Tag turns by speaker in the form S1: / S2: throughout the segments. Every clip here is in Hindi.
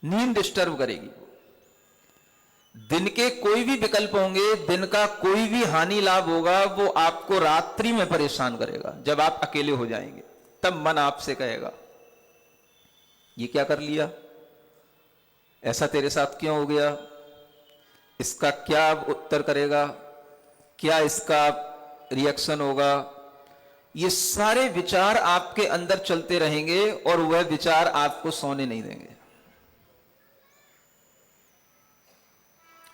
S1: नींद डिस्टर्ब करेगी। दिन के कोई भी विकल्प होंगे, दिन का कोई भी हानि लाभ होगा, वो आपको रात्रि में परेशान करेगा। जब आप अकेले हो जाएंगे तब मन आपसे कहेगा ये क्या कर लिया, ऐसा तेरे साथ क्यों हो गया, इसका क्या उत्तर करेगा, क्या इसका रिएक्शन होगा। ये सारे विचार आपके अंदर चलते रहेंगे और वह विचार आपको सोने नहीं देंगे।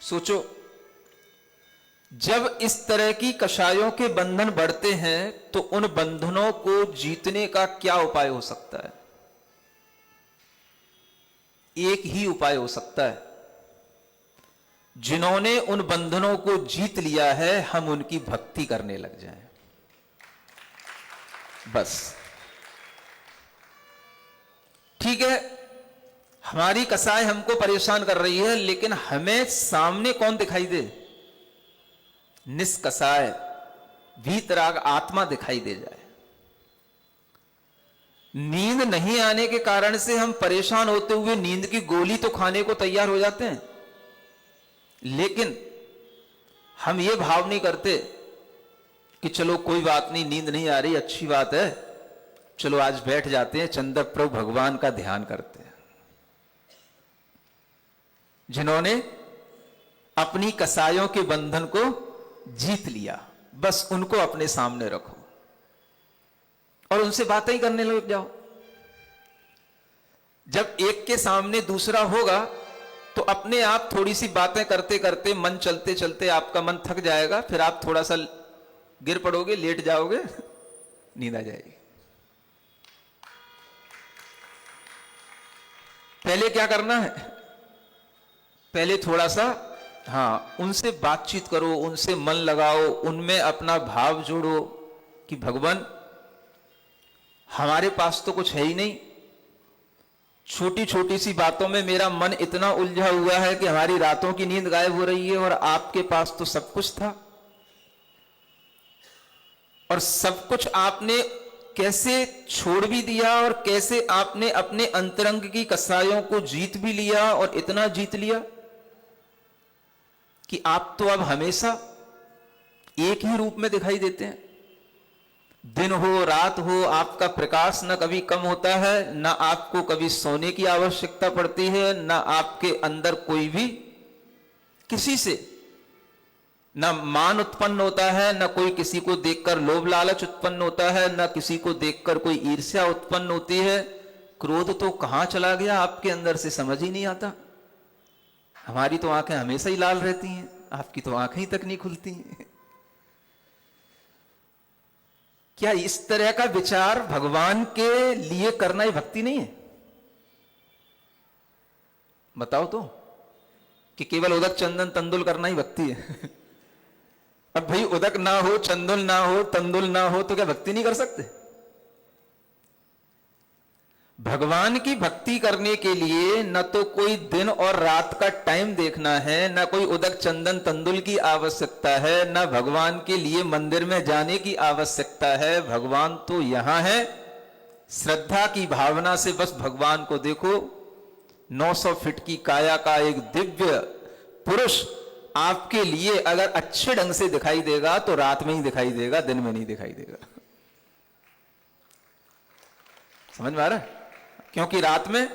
S1: सोचो, जब इस तरह की कषायों के बंधन बढ़ते हैं तो उन बंधनों को जीतने का क्या उपाय हो सकता है? एक ही उपाय हो सकता है। जिन्होंने उन बंधनों को जीत लिया है, हम उनकी भक्ति करने लग जाएं, बस। ठीक है, हमारी कसाई हमको परेशान कर रही है, लेकिन हमें सामने कौन दिखाई दे? निष्कसाय वीतराग आत्मा दिखाई दे जाए। नींद नहीं आने के कारण से हम परेशान होते हुए नींद की गोली तो खाने को तैयार हो जाते हैं, लेकिन हम ये भाव नहीं करते कि चलो कोई बात नहीं, नींद नहीं आ रही, अच्छी बात है, चलो आज बैठ जाते हैं, चंद्र प्रभु भगवान का ध्यान करते हैं। जिन्होंने अपनी कसायों के बंधन को जीत लिया, बस उनको अपने सामने रखो और उनसे बातें ही करने लग जाओ। जब एक के सामने दूसरा होगा तो अपने आप थोड़ी सी बातें करते करते, मन चलते चलते आपका मन थक जाएगा, फिर आप थोड़ा सा गिर पड़ोगे, लेट जाओगे, नींद आ जाएगी। पहले क्या करना है? पहले थोड़ा सा उनसे बातचीत करो, उनसे मन लगाओ, उनमें अपना भाव जोड़ो कि भगवान हमारे पास तो कुछ है ही नहीं, छोटी छोटी सी बातों में मेरा मन इतना उलझा हुआ है कि हमारी रातों की नींद गायब हो रही है, और आपके पास तो सब कुछ था, और सब कुछ आपने कैसे छोड़ भी दिया, और कैसे आपने अपने अंतरंग की कसायों को जीत भी लिया, और इतना जीत लिया कि आप तो अब हमेशा एक ही रूप में दिखाई देते हैं। दिन हो रात हो, आपका प्रकाश न कभी कम होता है, न आपको कभी सोने की आवश्यकता पड़ती है, न आपके अंदर कोई भी किसी से न मान उत्पन्न होता है, न कोई किसी को देखकर लोभ लालच उत्पन्न होता है, न किसी को देखकर कोई ईर्ष्या उत्पन्न होती है। क्रोध तो कहां चला गया आपके अंदर से समझ ही नहीं आता। हमारी तो आंखें हमेशा ही लाल रहती हैं, आपकी तो आंखें ही तक नहीं खुलती हैं। क्या इस तरह का विचार भगवान के लिए करना ही भक्ति नहीं है? बताओ तो, कि केवल उदक चंदन तंदुल करना ही भक्ति है? अब भाई उदक ना हो, चंदुल ना हो, तंदुल ना हो तो क्या भक्ति नहीं कर सकते? भगवान की भक्ति करने के लिए न तो कोई दिन और रात का टाइम देखना है, न कोई उदक चंदन तंदुल की आवश्यकता है, न भगवान के लिए मंदिर में जाने की आवश्यकता है। भगवान तो यहां है। श्रद्धा की भावना से बस भगवान को देखो। 900 फीट की काया का एक दिव्य पुरुष आपके लिए अगर अच्छे ढंग से दिखाई देगा तो रात में ही दिखाई देगा, दिन में नहीं दिखाई देगा। समझ में आ रहा है? क्योंकि रात में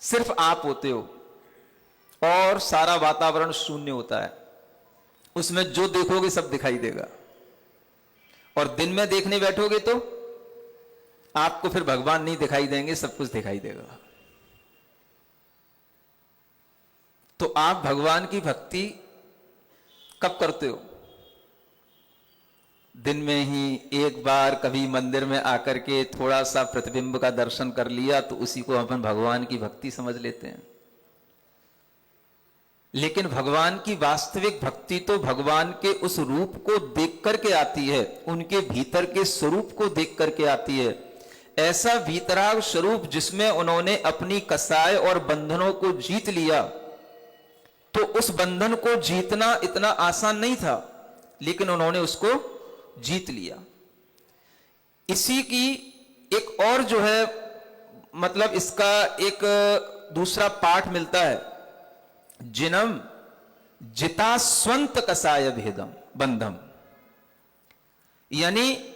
S1: सिर्फ आप होते हो और सारा वातावरण शून्य होता है, उसमें जो देखोगे सब दिखाई देगा। और दिन में देखने बैठोगे तो आपको फिर भगवान नहीं दिखाई देंगे, सब कुछ दिखाई देगा। तो आप भगवान की भक्ति कब करते हो? दिन में ही एक बार कभी मंदिर में आकर के थोड़ा सा प्रतिबिंब का दर्शन कर लिया तो उसी को अपन भगवान की भक्ति समझ लेते हैं। लेकिन भगवान की वास्तविक भक्ति तो भगवान के उस रूप को देख करके आती है, उनके भीतर के स्वरूप को देख करके आती है। ऐसा वीतराग स्वरूप जिसमें उन्होंने अपनी कसाय और बंधनों को जीत लिया। तो उस बंधन को जीतना इतना आसान नहीं था, लेकिन उन्होंने उसको जीत लिया। इसी की एक और जो है मतलब इसका एक दूसरा पाठ मिलता है, जिनम जिता स्वंत कसाय भेदम बंधम, यानी